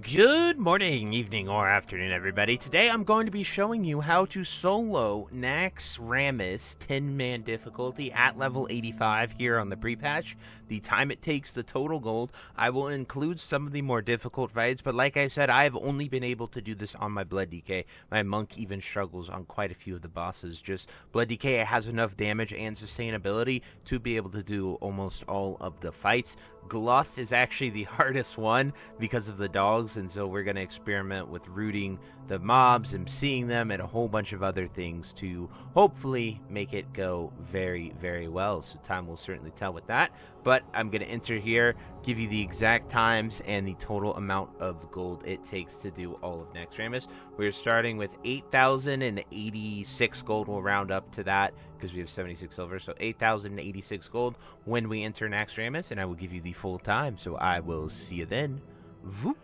Good morning, evening, or afternoon, everybody. Today I'm going to be showing you how to solo Naxx 10-man difficulty at level 85 here on the pre-patch. The time it takes, the total gold. I will include some of the more difficult fights, but like I said, I've only been able to do this on my Blood DK. My monk even struggles on quite a few of the bosses. Just Blood DK has enough damage and sustainability to be able to do almost all of the fights. Gluth is actually the hardest one because of the dogs, and so we're going to experiment with rooting the mobs and seeing them and a whole bunch of other things to hopefully make it go very, very well. So time will certainly tell with that, but I'm going to enter here, give you the exact times and the total amount of gold it takes to do all of Naxx. We're starting with 8,086 gold. We'll round up to that because we have 76 silver, so 8,086 gold when we enter Naxx, and I will give you the full time, so I will see you then. Voop.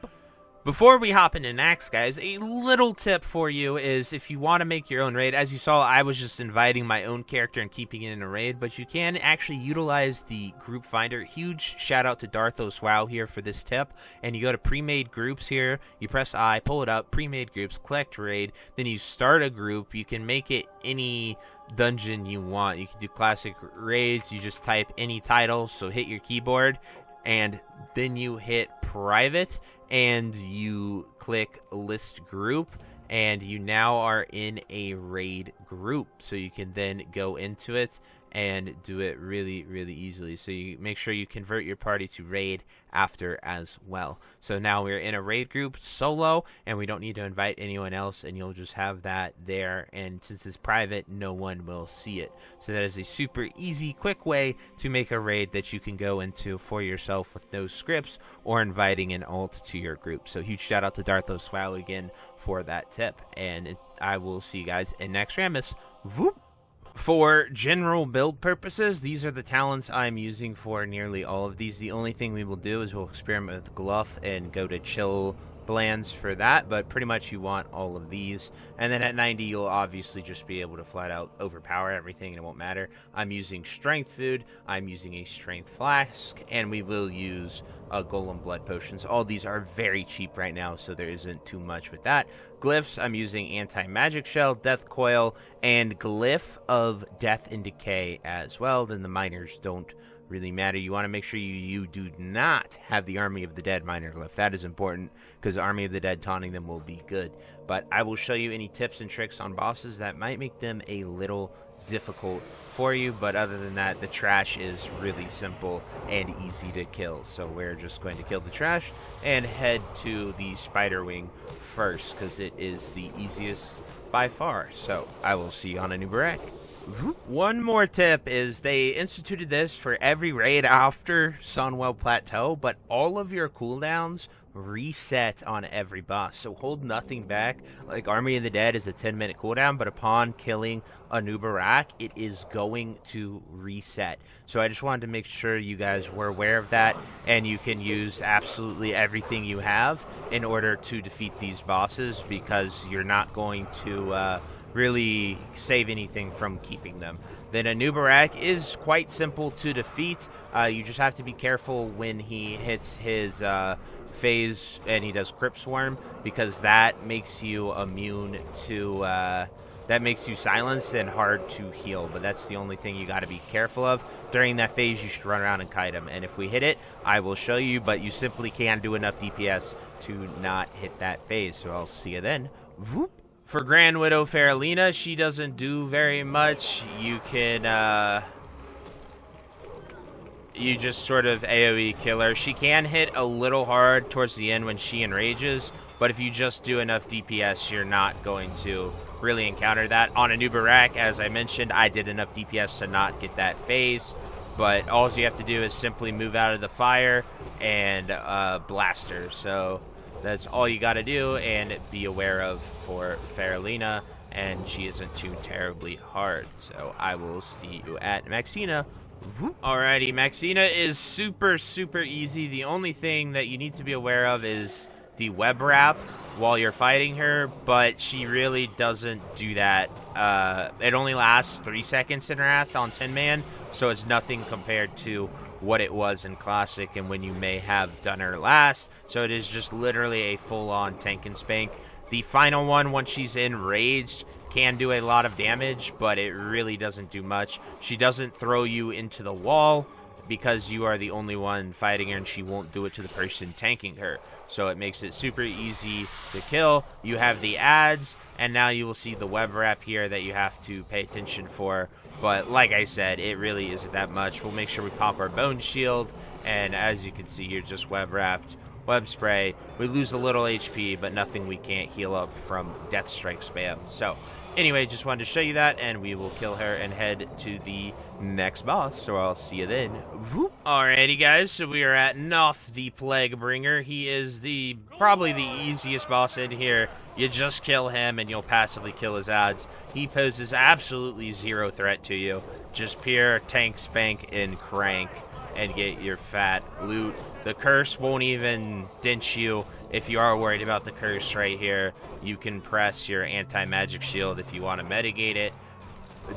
Before we hop into Naxx, guys, a little tip for you is if you want to make your own raid. As you saw, I was just inviting my own character and keeping it in a raid, but you can actually utilize the group finder. Huge shout out to Darthos Wow here for this tip. And you go to pre-made groups here, you press I, pull it up, pre-made groups, collect raid, then you start a group. You can make it any dungeon you want. You can do classic raids, you just type any title, so hit your keyboard, and then you hit private, and you click list group, and you now are in a raid group, so you can then go into it and do it really, really easily. So you make sure you convert your party to raid after as well. So now we're in a raid group solo, and we don't need to invite anyone else, and you'll just have that there, and since it's private, no one will see it. So that is a super easy, quick way to make a raid that you can go into for yourself with no scripts or inviting an alt to your group. So huge shout out to Darthos Wow again for that tip, and I will see you guys in Naxx. Voop. For general build purposes, these are the talents I'm using for nearly all of these. The only thing we will do is we'll experiment with Gluth and go to chill lands for that, but pretty much you want all of these. And then at 90 you'll obviously just be able to flat out overpower everything and it won't matter. I'm using strength food, I'm using a strength flask, and we will use golem blood potions. All these are very cheap right now, so there isn't too much with that. Glyphs, I'm using anti-magic shell, death coil, and glyph of death and decay as well. Then the miners don't really matter. You want to make sure you do not have the Army of the Dead miner glyph. That is important because Army of the Dead taunting them will be good. But I will show you any tips and tricks on bosses that might make them a little difficult for you, but other than that, the trash is really simple and easy to kill. So we're just going to kill the trash and head to the spider wing first because it is the easiest by far. So I will see you on Anub'Rekhan. One more tip is they instituted this for every raid after Sunwell Plateau, but all of your cooldowns reset on every boss. So hold nothing back. Like Army of the Dead is a 10-minute cooldown, but upon killing Anub'Rekhan, it is going to reset. So I just wanted to make sure you guys were aware of that, and you can use absolutely everything you have in order to defeat these bosses because you're not going to really save anything from keeping them. Then Anub'Rekhan is quite simple to defeat. You just have to be careful when he hits his phase and he does Crypt Swarm, because that makes you immune to that makes you silenced and hard to heal. But that's the only thing you got to be careful of. During that phase you should run around and kite him, and if we hit it I will show you, but you simply can't do enough DPS to not hit that phase. So I'll see you then. Voop. For Grand Widow Faerlina, she doesn't do very much. You can, you just sort of AoE kill her. She can hit a little hard towards the end when she enrages, but if you just do enough DPS, you're not going to really encounter that. On Anub'Rekhan, as I mentioned, I did enough DPS to not get that phase, but all you have to do is simply move out of the fire and blast her. So that's all you got to do and be aware of for Faerlina, and she isn't too terribly hard. So I will see you at Maexxna. Alrighty, Maexxna is super, super easy. The only thing that you need to be aware of is the web wrap while you're fighting her, but she really doesn't do that. It only lasts 3 seconds in Wrath on 10-man, so it's nothing compared to what it was in Classic and when you may have done her last. So it is just literally a full-on tank and spank. The final one, once she's enraged, can do a lot of damage, but it really doesn't do much. She doesn't throw you into the wall because you are the only one fighting her, and she won't do it to the person tanking her. So it makes it super easy to kill. You have the ads, and now you will see the web wrap here that you have to pay attention for. But like I said, it really isn't that much. We'll make sure we pop our bone shield, and as you can see, you're just web wrapped. Web spray. We lose a little HP, but nothing we can't heal up from Death Strike spam. So anyway, just wanted to show you that, and we will kill her and head to the next boss, so I'll see you then. Whoop. Alrighty guys, so we are at Noth the Plaguebringer. He is probably the easiest boss in here. You just kill him and you'll passively kill his ads. He poses absolutely zero threat to you. Just pure tank, spank, and crank and get your fat loot. The curse won't even dent you. If you are worried about the curse right here, you can press your anti-magic shield if you want to mitigate it,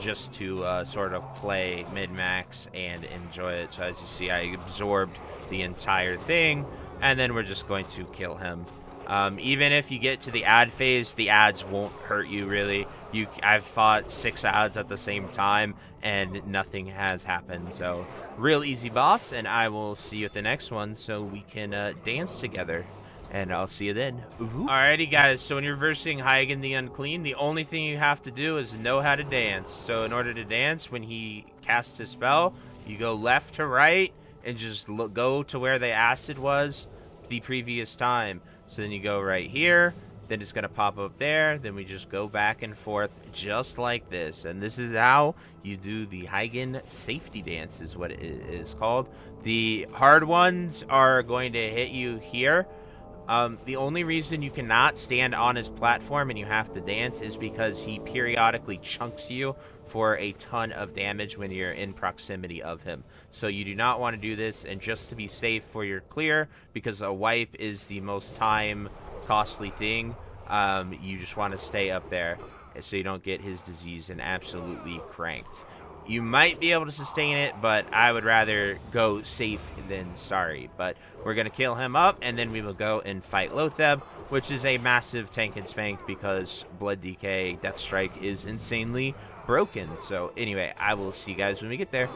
just to sort of play mid-max and enjoy it. So as you see, I absorbed the entire thing, and then we're just going to kill him. Even if you get to the ad phase, the ads won't hurt you really. I've fought 6 ads at the same time, and nothing has happened. So real easy boss, and I will see you at the next one so we can dance together. And I'll see you then. Alrighty guys, so when you're versing Heigan the Unclean, the only thing you have to do is know how to dance. So in order to dance, when he casts his spell, you go left to right and just go to where the acid was the previous time. So then you go right here, then it's going to pop up there, then we just go back and forth just like this. And this is how you do the Heigan safety dance is what it is called. The hard ones are going to hit you here. The only reason you cannot stand on his platform and you have to dance is because he periodically chunks you for a ton of damage when you're in proximity of him. So you do not want to do this, and just to be safe for your clear, because a wipe is the most time costly thing, you just want to stay up there so you don't get his disease and absolutely cranked. You might be able to sustain it, but I would rather go safe than sorry. But we're going to kill him up, and then we will go and fight Loatheb, which is a massive tank and spank because Blood DK, Death Strike is insanely broken. So anyway, I will see you guys when we get there.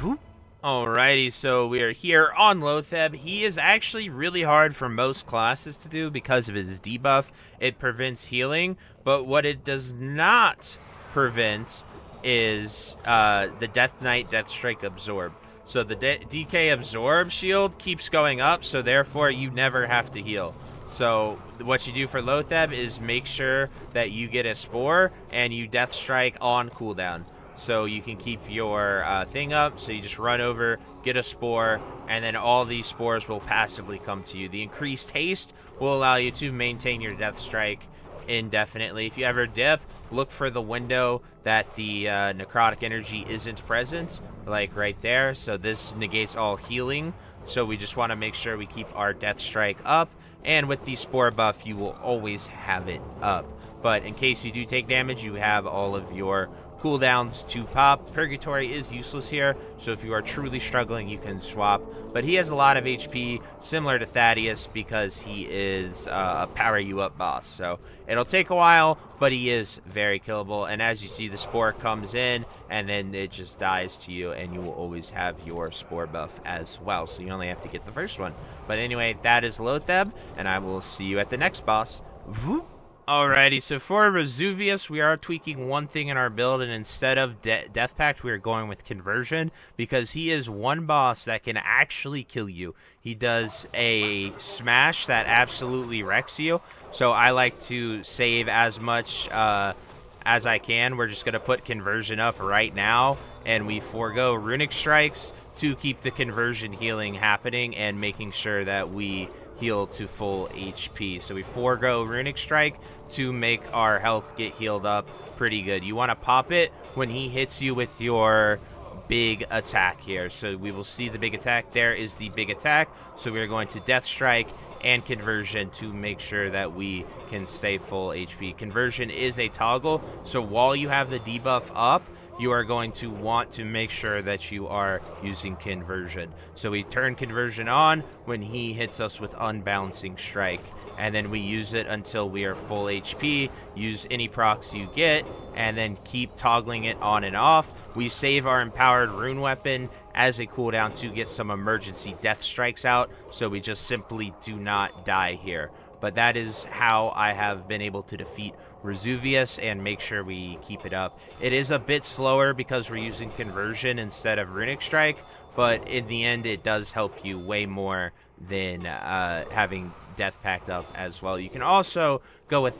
Whoop. Alrighty, so we are here on Loatheb. He is actually really hard for most classes to do because of his debuff. It prevents healing, but what it does not prevent is the Death Knight Death Strike Absorb. So the DK Absorb shield keeps going up, so therefore you never have to heal. So what you do for Loatheb is make sure that you get a Spore and you Death Strike on cooldown. So you can keep your thing up, so you just run over, get a Spore, and then all these Spores will passively come to you. The increased haste will allow you to maintain your Death Strike indefinitely. If you ever dip, look for the window that the necrotic energy isn't present, like right there. So this negates all healing, so we just want to make sure we keep our Death Strike up, and with the Spore buff you will always have it up. But in case you do take damage, you have all of your cooldowns to pop. Purgatory is useless here, so if you are truly struggling, you can swap. But he has a lot of HP, similar to Thaddius, because he is a power you up boss. So it'll take a while, but he is very killable. And as you see, the Spore comes in, and then it just dies to you, and you will always have your Spore buff as well. So you only have to get the first one. But anyway, that is Loatheb, and I will see you at the next boss. Whoop. Alrighty, so for Razuvious, we are tweaking one thing in our build, and instead of Death Pact, we are going with Conversion, because he is one boss that can actually kill you. He does a smash that absolutely wrecks you, so I like to save as much as I can. We're just going to put Conversion up right now, and we forego Runic Strikes to keep the Conversion healing happening and making sure that we heal to full HP. So we forego Runic Strike to make our health get healed up pretty good. You want to pop it when he hits you with your big attack here. So we will see the big attack. There is the big attack. So we're going to Death Strike and Conversion to make sure that we can stay full HP. Conversion is a toggle, so while you have the debuff up, you are going to want to make sure that you are using Conversion. So we turn Conversion on when he hits us with Unbalancing Strike, and then we use it until we are full HP, use any procs you get, and then keep toggling it on and off. We save our Empowered Rune Weapon as a cooldown to get some emergency death strikes out, so we just simply do not die here. But that is how I have been able to defeat Razuvious and make sure we keep it up. It is a bit slower because we're using Conversion instead of Runic Strike, but in the end it does help you way more than having Death Pact up as well. You can also go with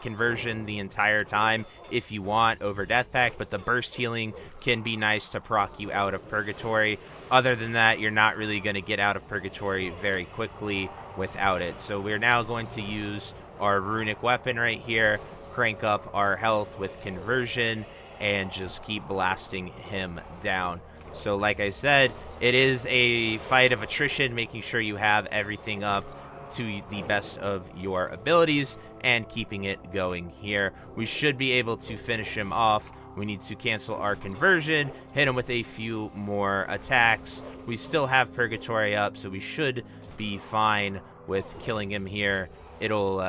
Conversion the entire time if you want over Death Pact, but the burst healing can be nice to proc you out of Purgatory. Other than that, you're not really going to get out of Purgatory very quickly without it. So we're now going to use our Runic Weapon right here, crank up our health with Conversion, and just keep blasting him down. So like I said, it is a fight of attrition, making sure you have everything up to the best of your abilities and keeping it going here. We should be able to finish him off. We need to cancel our Conversion, hit him with a few more attacks. We still have Purgatory up, so we should be fine with killing him here. It'll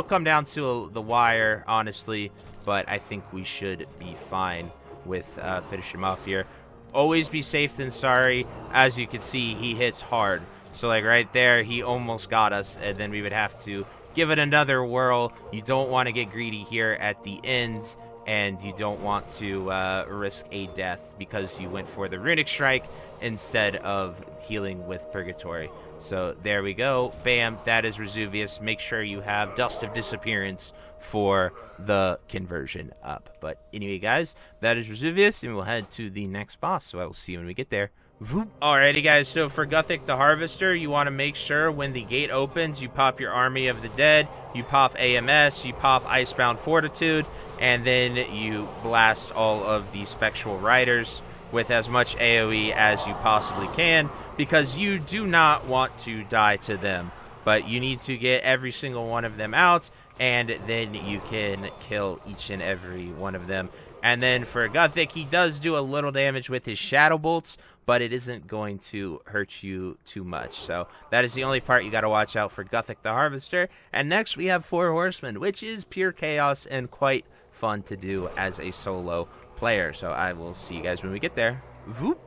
come down to the wire, honestly, but I think we should be fine with finishing him off here. Always be safe than sorry. As you can see, he hits hard. So like right there, he almost got us, and then we would have to give it another whirl. You don't want to get greedy here at the end, and you don't want to risk a death because you went for the Runic Strike instead of healing with Purgatory. So there we go. Bam, that is Razuvious. Make sure you have Dust of Disappearance for the Conversion up. But anyway, guys, that is Razuvious, and we'll head to the next boss. So I will see you when we get there. Alrighty, guys, so for Gothik the Harvester, you want to make sure when the gate opens, you pop your Army of the Dead, you pop AMS, you pop Icebound Fortitude, and then you blast all of the Spectral Riders with as much AoE as you possibly can, because you do not want to die to them, but you need to get every single one of them out, and then you can kill each and every one of them. And then for Gothik, he does do a little damage with his Shadow Bolts, but it isn't going to hurt you too much. So that is the only part you got to watch out for Gothik the Harvester. And next we have Four Horsemen, which is pure chaos and quite fun to do as a solo player. So I will see you guys when we get there. Voop.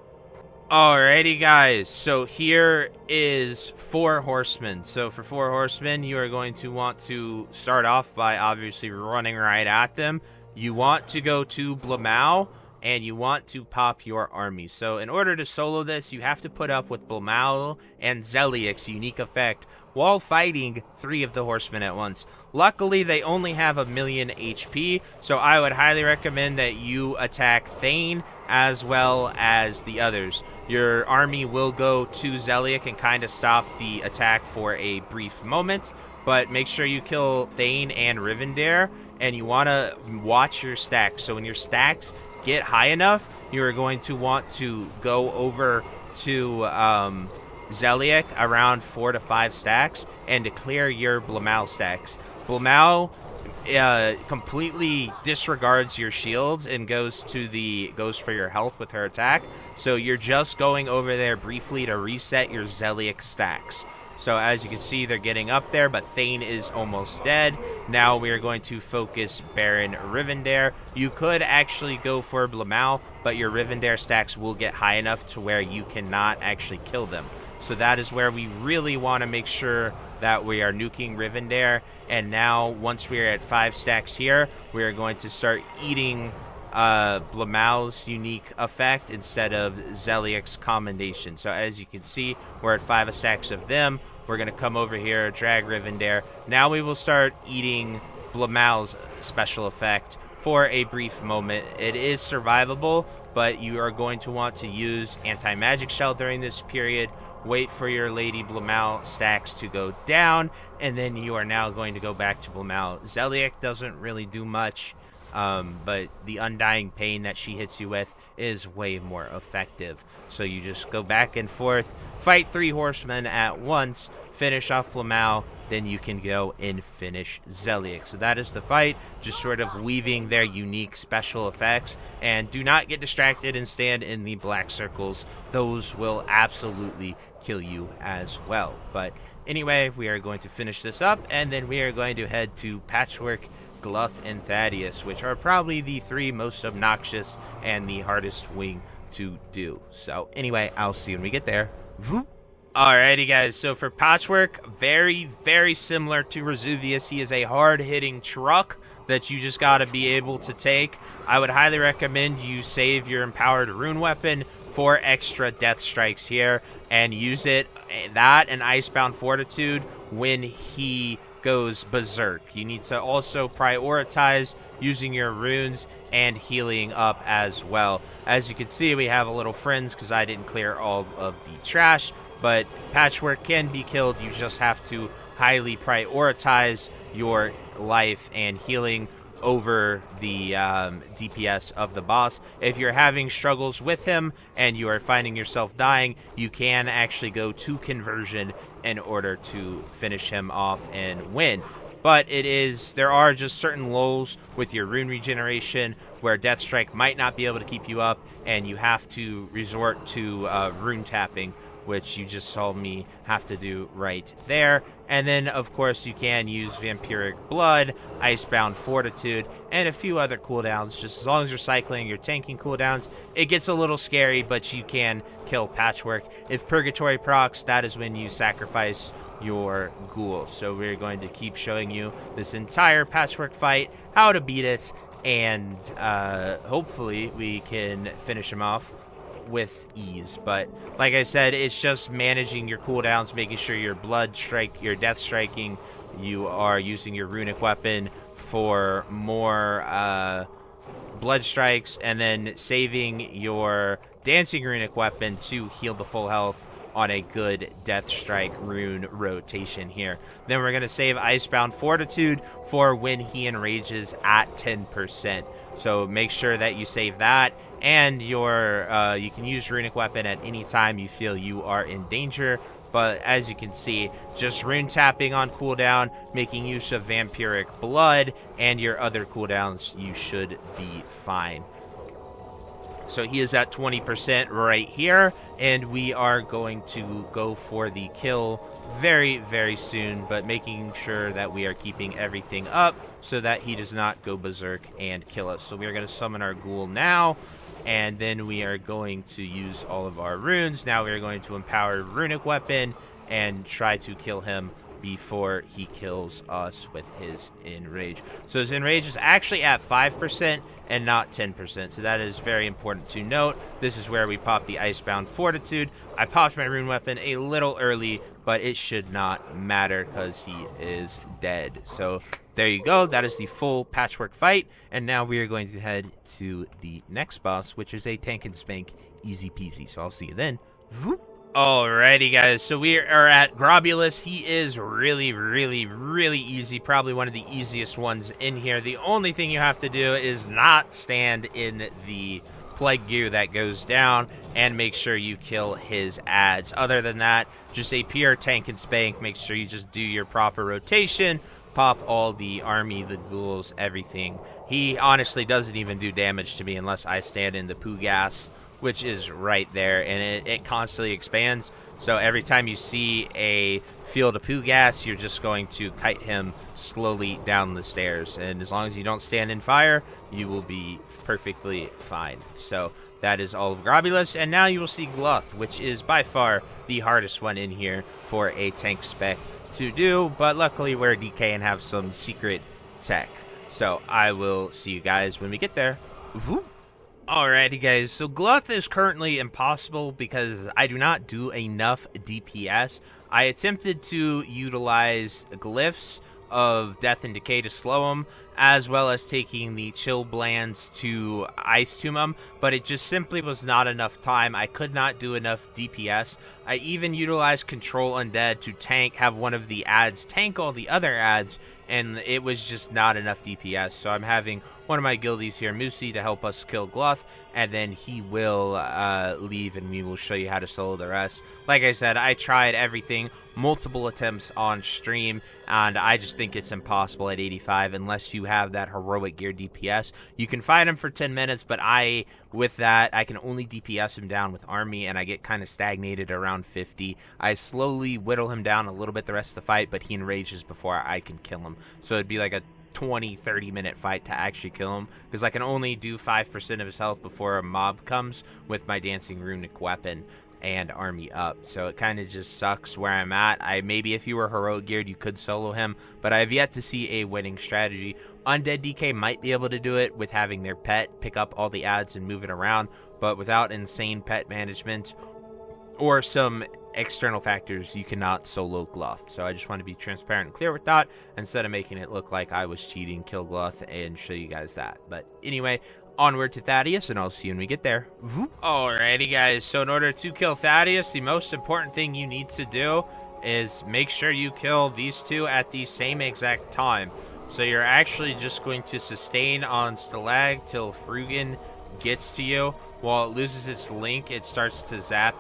Alrighty, guys, so here is Four Horsemen. So for Four Horsemen, you are going to want to start off by obviously running right at them. You want to go to Blamau, and you want to pop your army. So in order to solo this, you have to put up with Blamau and Zeliek's unique effect while fighting 3 of the horsemen at once. Luckily, they only have 1,000,000 HP, so I would highly recommend that you attack Thane as well as the others. Your army will go to Zeliek and kind of stop the attack for a brief moment, but make sure you kill Thane and Rivendare, and you want to watch your stacks. So when your stacks get high enough, you are going to want to go over to Zeliek around 4 to 5 stacks and declare your Blamau stacks. Blamau completely disregards your shields and goes for your health with her attack. So you're just going over there briefly to reset your Zeliek stacks. So as you can see, they're getting up there, but Thane is almost dead. Now we are going to focus Baron Rivendare. You could actually go for Blamau, but your Rivendare stacks will get high enough to where you cannot actually kill them. So that is where we really want to make sure that we are nuking Rivendare. And now, once we are at 5 stacks here, we are going to start eating Blamau's unique effect instead of Zeliek's commendation. So as you can see, we're at 5 stacks of them. We're going to come over here, drag Rivendare. Now we will start eating Blamau's special effect for a brief moment. It is survivable, but you are going to want to use Anti-Magic Shell during this period. Wait for your Lady Blamau stacks to go down, and then you are now going to go back to Blamau. Zeliek doesn't really do much, but the Undying Pain that she hits you with is way more effective. So you just go back and forth, fight 3 horsemen at once, finish off Flamel, then you can go and finish Zeliek. So that is the fight, just sort of weaving their unique special effects. And do not get distracted and stand in the black circles. Those will absolutely kill you as well. But anyway, we are going to finish this up, and then we are going to head to Patchwerk, Gluth, and Thaddius, which are probably the 3 most obnoxious and the hardest wing to do. So anyway, I'll see you when we get there. Alrighty guys, so for Patchwerk, very similar to Razuvious. He is a hard-hitting truck that you just gotta be able to take. I would highly recommend you save your empowered rune weapon for extra death strikes here, and use it, that and Icebound Fortitude, when he goes berserk. You need to also prioritize using your runes and healing up as well. As you can see, we have a little friends because I didn't clear all of the trash, but Patchwerk can be killed. You just have to highly prioritize your life and healing over the DPS of the boss. If you're having struggles with him and you are finding yourself dying, you can actually go to conversion in order to finish him off and win. But there are just certain lulls with your rune regeneration where Death Strike might not be able to keep you up, and you have to resort to rune tapping, which you just saw me have to do right there. And then, of course, you can use Vampiric Blood, Icebound Fortitude, and a few other cooldowns. Just as long as you're cycling your tanking cooldowns, it gets a little scary, but you can kill Patchwerk. If Purgatory procs, that is when you sacrifice your ghoul. So we're going to keep showing you this entire Patchwerk fight, how to beat it, and hopefully we can finish him off with ease. But like I said, it's just managing your cooldowns, making sure your your death striking, you are using your runic weapon for more blood strikes, and then saving your dancing runic weapon to heal the full health on a good death strike rune rotation here. Then we're going to save Icebound Fortitude for when he enrages at 10%. So make sure that you save that, and you can use runic weapon at any time you feel you are in danger. But as you can see, just rune tapping on cooldown, making use of Vampiric Blood, and your other cooldowns, you should be fine. So he is at 20% right here, and we are going to go for the kill very soon, but making sure that we are keeping everything up so that he does not go berserk and kill us. So we are going to summon our ghoul now, and then we are going to use all of our runes. Now we are going to empower runic weapon and try to kill him before he kills us with his enrage. So his enrage is actually at 5% and not 10%, so that is very important to note. This is where we pop the Icebound Fortitude. I popped my rune weapon a little early, but it should not matter because he is dead. So there you go, that is the full Patchwerk fight, and now we are going to head to the next boss, which is a tank and spank, easy peasy. So I'll see you then. Whoop. Alrighty guys, so we are at Grobbulus. He is really easy, probably one of the easiest ones in here. The only thing you have to do is not stand in the plague gear that goes down, and make sure you kill his ads. Other than that, just a pure tank and spank. Make sure you just do your proper rotation, pop all the army, the ghouls, everything. He honestly doesn't even do damage to me unless I stand in the poo gas, which is right there, and it constantly expands. So every time you see a field of poo gas, you're just going to kite him slowly down the stairs, and as long as you don't stand in fire, you will be perfectly fine. So that is all of Grobbulus, and now you will see Gluth, which is by far the hardest one in here for a tank spec to do, but luckily we're DK and have some secret tech. So I will see you guys when we get there. Whoop. Alrighty guys, so Gluth is currently impossible because I do not do enough DPS. I attempted to utilize glyphs of Death and Decay to slow him, as well as taking the Chill Blands to Ice Tomb him, but it just simply was not enough time. I could not do enough DPS. I even utilized Control Undead to have one of the ads tank all the other ads, and it was just not enough DPS. So I'm having one of my guildies here, Moosey, to help us kill Gluth, and then he will leave, and we will show you how to solo the rest. Like I said, I tried everything. multiple attempts on stream, and I just think it's impossible at 85 unless you have that heroic gear DPS. You can fight him for 10 minutes, but with that, I can only DPS him down with army, and I get kind of stagnated around 50. I slowly whittle him down a little bit the rest of the fight, but he enrages before I can kill him. So it'd be like a 20-30 minute fight to actually kill him, because I can only do 5% of his health before a mob comes with my dancing runic weapon and army up. So it kind of just sucks where I'm at. Maybe if you were heroic geared you could solo him, but I've yet to see a winning strategy. Undead DK might be able to do it with having their pet pick up all the ads and move it around, but without insane pet management or some external factors, you cannot solo Gluth. So I just want to be transparent and clear with that instead of making it look like I was cheating, kill Gluth, and show you guys that. But anyway, onward to Thaddius, and I'll see you when we get there. Alrighty guys, so in order to kill Thaddius, the most important thing you need to do is make sure you kill these two at the same exact time. So you're actually just going to sustain on Stalag till Frugan gets to you. While it loses its link, it starts to zap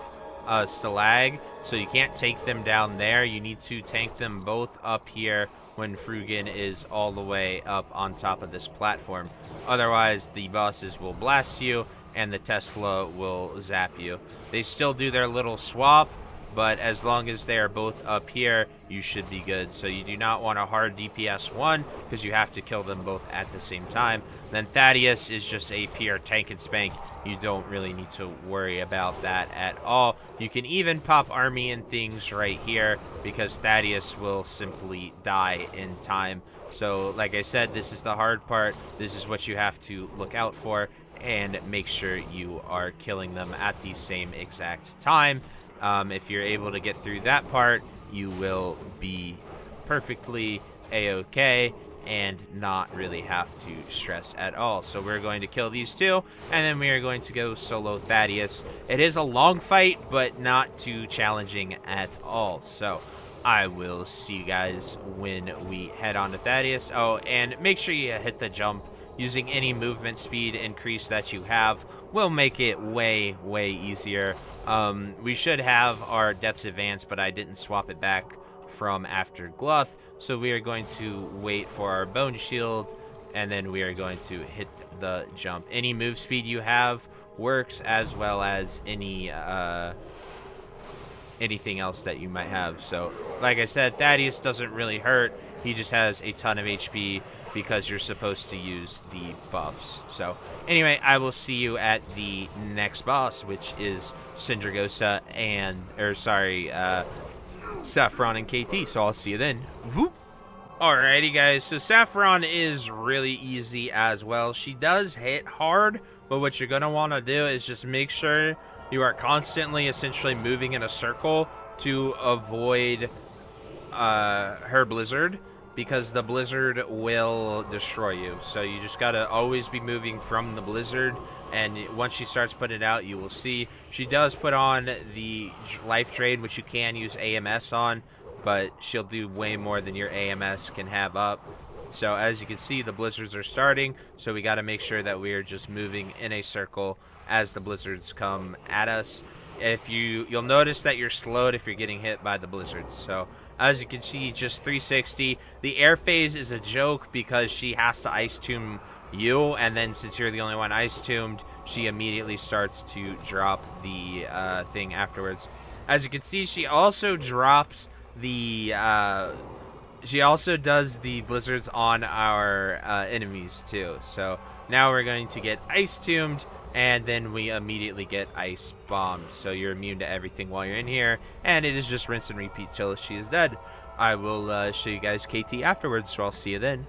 Stalag, so you can't take them down there. You need to tank them both up here when Frugan is all the way up on top of this platform. Otherwise, the bosses will blast you, and the Tesla will zap you. They still do their little swap, but as long as they are both up here, you should be good. So you do not want a hard DPS one, because you have to kill them both at the same time. Then Thaddius is just a pure tank and spank. You don't really need to worry about that at all. You can even pop army and things right here, because Thaddius will simply die in time. So like I said, this is the hard part. This is what you have to look out for, and make sure you are killing them at the same exact time. If you're able to get through that part, you will be perfectly a-okay and not really have to stress at all. So we're going to kill these two, and then we are going to go solo Thaddius. It is a long fight, but not too challenging at all. So I will see you guys when we head on to Thaddius. Oh, and make sure you hit the jump. Using any movement speed increase that you have will make it way easier. We should have our Death's Advance, but I didn't swap it back from after Gluth, so we are going to wait for our Bone Shield, and then we are going to hit the jump. Any move speed you have works, as well as any anything else that you might have. So like I said, Thaddius doesn't really hurt. He just has a ton of HP because you're supposed to use the buffs. So anyway, I will see you at the next boss, which is Sindragosa Sapphiron and KT. So I'll see you then. Whoop. Alrighty guys, so Sapphiron is really easy as well. She does hit hard, but what you're gonna want to do is just make sure you are constantly essentially moving in a circle to avoid her blizzard, because the blizzard will destroy you. So you just gotta always be moving from the blizzard, and once she starts putting it out, you will see she does put on the life drain, which you can use AMS on, but she'll do way more than your AMS can have up. So as you can see, the blizzards are starting, so we got to make sure that we are just moving in a circle as the blizzards come at us. If you'll notice that you're slowed if you're getting hit by the blizzards. So as you can see, just 360. The air phase is a joke because she has to ice tomb you, and then since you're the only one ice tombed, she immediately starts to drop the thing afterwards. As you can see, she also drops the she also does the blizzards on our enemies too. So now we're going to get ice tombed, and then we immediately get ice bombed. So you're immune to everything while you're in here, and it is just rinse and repeat till she is dead. I will show you guys KT afterwards, so I'll see you then.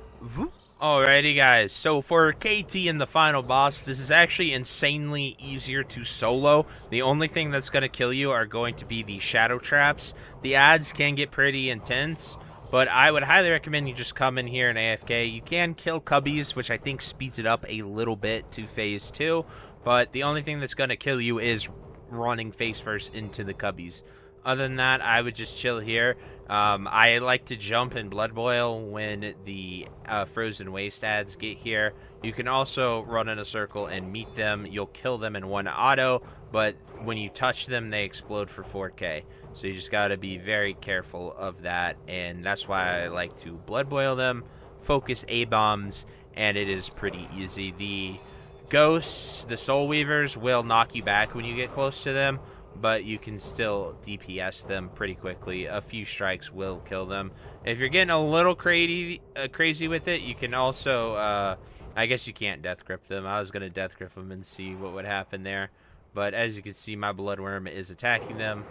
Alrighty guys, so for KT in the final boss, this is actually insanely easier to solo. The only thing that's going to kill you are going to be the shadow traps. The ads can get pretty intense, but I would highly recommend you just come in here and AFK. You can kill cubbies, which I think speeds it up a little bit to phase 2, but the only thing that's going to kill you is running face first into the cubbies. Other than that, I would just chill here. I like to jump and blood boil when the frozen waste ads get here. You can also run in a circle and meet them. You'll kill them in one auto, but when you touch them, they explode for 4k. So you just got to be very careful of that, and that's why I like to blood boil them, focus A-bombs, and it is pretty easy. The ghosts, the soul weavers, will knock you back when you get close to them, but you can still DPS them pretty quickly. A few strikes will kill them. If you're getting a little crazy with it, you can also, I guess you can't death grip them. I was going to death grip them and see what would happen there. But as you can see, my bloodworm is attacking them.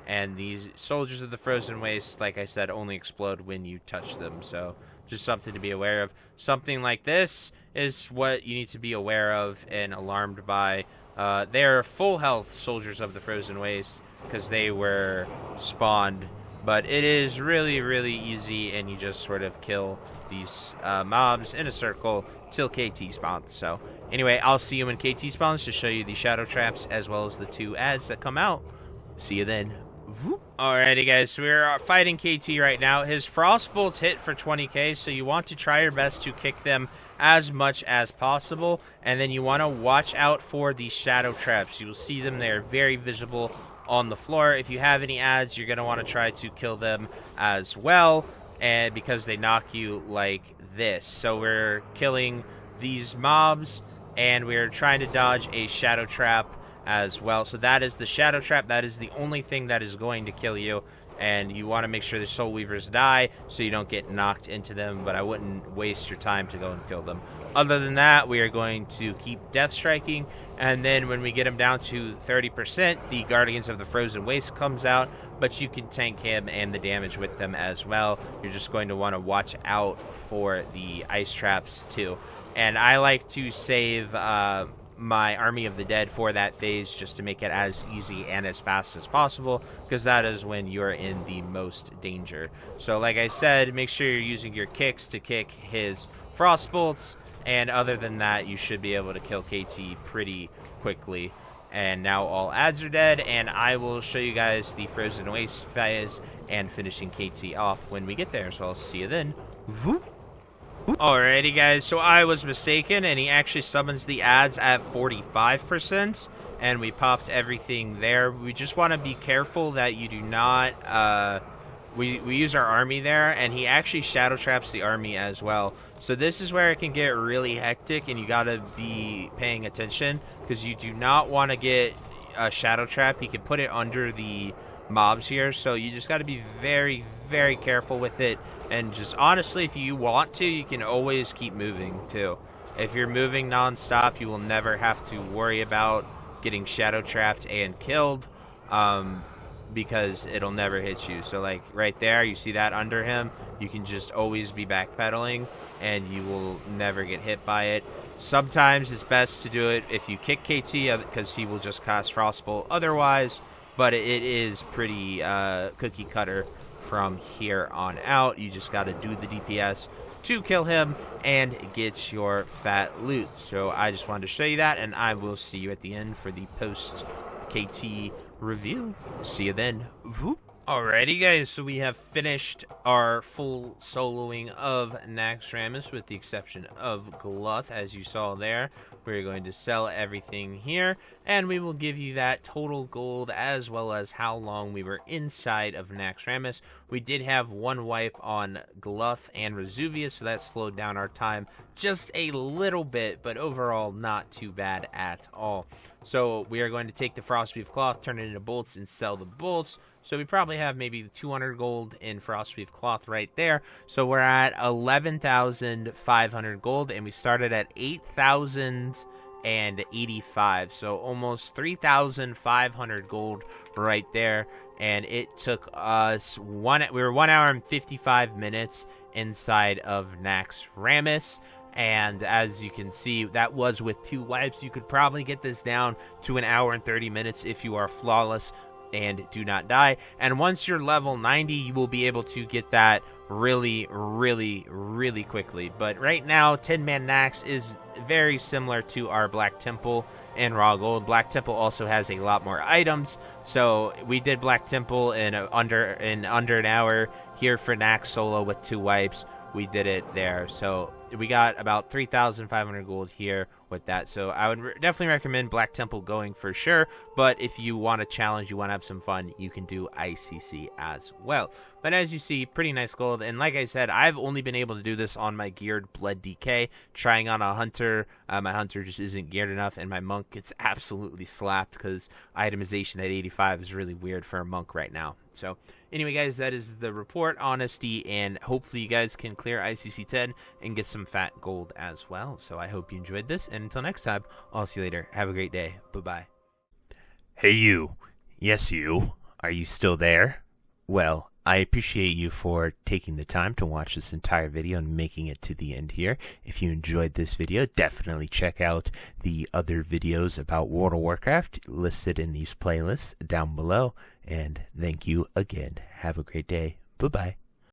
And these soldiers of the Frozen Waste, like I said, only explode when you touch them. So just something to be aware of. Something like this is what you need to be aware of and alarmed by. They're full health soldiers of the Frozen Waste because they were spawned. But it is really, really easy, and you just sort of kill these mobs in a circle till KT spawns. So anyway, I'll see you when KT spawns to show you the shadow traps as well as the 2 ads that come out. See you then. Alrighty guys, so we're fighting KT right now. His frost bolts hit for 20k, so you want to try your best to kick them as much as possible, and then you want to watch out for the shadow traps. You will see them, they're very visible on the floor. If you have any ads, you're going to want to try to kill them as well, and because they knock you like this. So we're killing these mobs, and we're trying to dodge a shadow trap as well. So that is the shadow trap. That is the only thing that is going to kill you, and you want to make sure the soul weavers die so you don't get knocked into them, but I wouldn't waste your time to go and kill them. Other than that, we are going to keep death striking, and then when we get them down to 30%, the Guardians of the Frozen Waste comes out, but you can tank him and the damage with them as well. You're just going to want to watch out for the ice traps too. And I like to save my Army of the Dead for that phase just to make it as easy and as fast as possible, because that is when you're in the most danger. So like I said, make sure you're using your kicks to kick his frost bolts, and other than that, you should be able to kill KT pretty quickly. And now all ads are dead, and I will show you guys the Frozen Waste phase and finishing KT off when we get there, so I'll see you then. Voop. Alrighty guys, so I was mistaken, and he actually summons the ads at 45%, and we popped everything there. We just want to be careful that you do not, we use our army there, and he actually shadow traps the army as well. So this is where it can get really hectic, and you gotta be paying attention, because you do not want to get a shadow trap. He can put it under the mobs here, so you just got to be very, very careful with it. And just honestly, if you want to, you can always keep moving too. If you're moving non-stop, you will never have to worry about getting shadow trapped and killed, because it'll never hit you. So like right there, you see that under him, you can just always be backpedaling and you will never get hit by it. Sometimes it's best to do it if you kick KT, because he will just cast Frostbolt otherwise, but it is pretty cookie cutter from here on out. You just got to do the DPS to kill him and get your fat loot. So I just wanted to show you that, and I will see you at the end for the post KT review. See you then. Voop. Alrighty guys, so we have finished our full soloing of Naxx with the exception of Gluth, as you saw there. We're going to sell everything here, and we will give you that total gold as well as how long we were inside of Naxx. We did have one wipe on Gluth and Razuvious, so that slowed down our time just a little bit, but overall not too bad at all. So we are going to take the Frostweave Cloth, turn it into bolts, and sell the bolts. So we probably have maybe 200 gold in Frostweave Cloth right there. So we're at 11,500 gold, and we started at 8,085. So almost 3,500 gold right there. And it took us we were 1 hour and 55 minutes inside of Naxx. And as you can see, that was with 2 wipes. You could probably get this down to 1 hour and 30 minutes if you are flawless and do not die. And once you're level 90, you will be able to get that really quickly. But right now, 10-man Naxx is very similar to our Black Temple and Raw Gold. Black Temple also has a lot more items, so we did Black Temple in under an hour. Here for Naxx solo with 2 wipes, we did it there. So we got about 3,500 gold here with that. So I would definitely recommend Black Temple going for sure. But if you want a challenge, you want to have some fun, you can do ICC as well. But as you see, pretty nice gold. And like I said, I've only been able to do this on my geared Blood DK. Trying on a hunter, my hunter just isn't geared enough, and my monk gets absolutely slapped because itemization at 85 is really weird for a monk right now. So anyway, guys, that is the report, honesty, and hopefully you guys can clear ICC 10 and get some fat gold as well. So I hope you enjoyed this, and until next time, I'll see you later. Have a great day. Bye-bye. Hey, you. Yes, you. Are you still there? Well, I appreciate you for taking the time to watch this entire video and making it to the end here. If you enjoyed this video, definitely check out the other videos about World of Warcraft listed in these playlists down below. And thank you again. Have a great day. Bye-bye.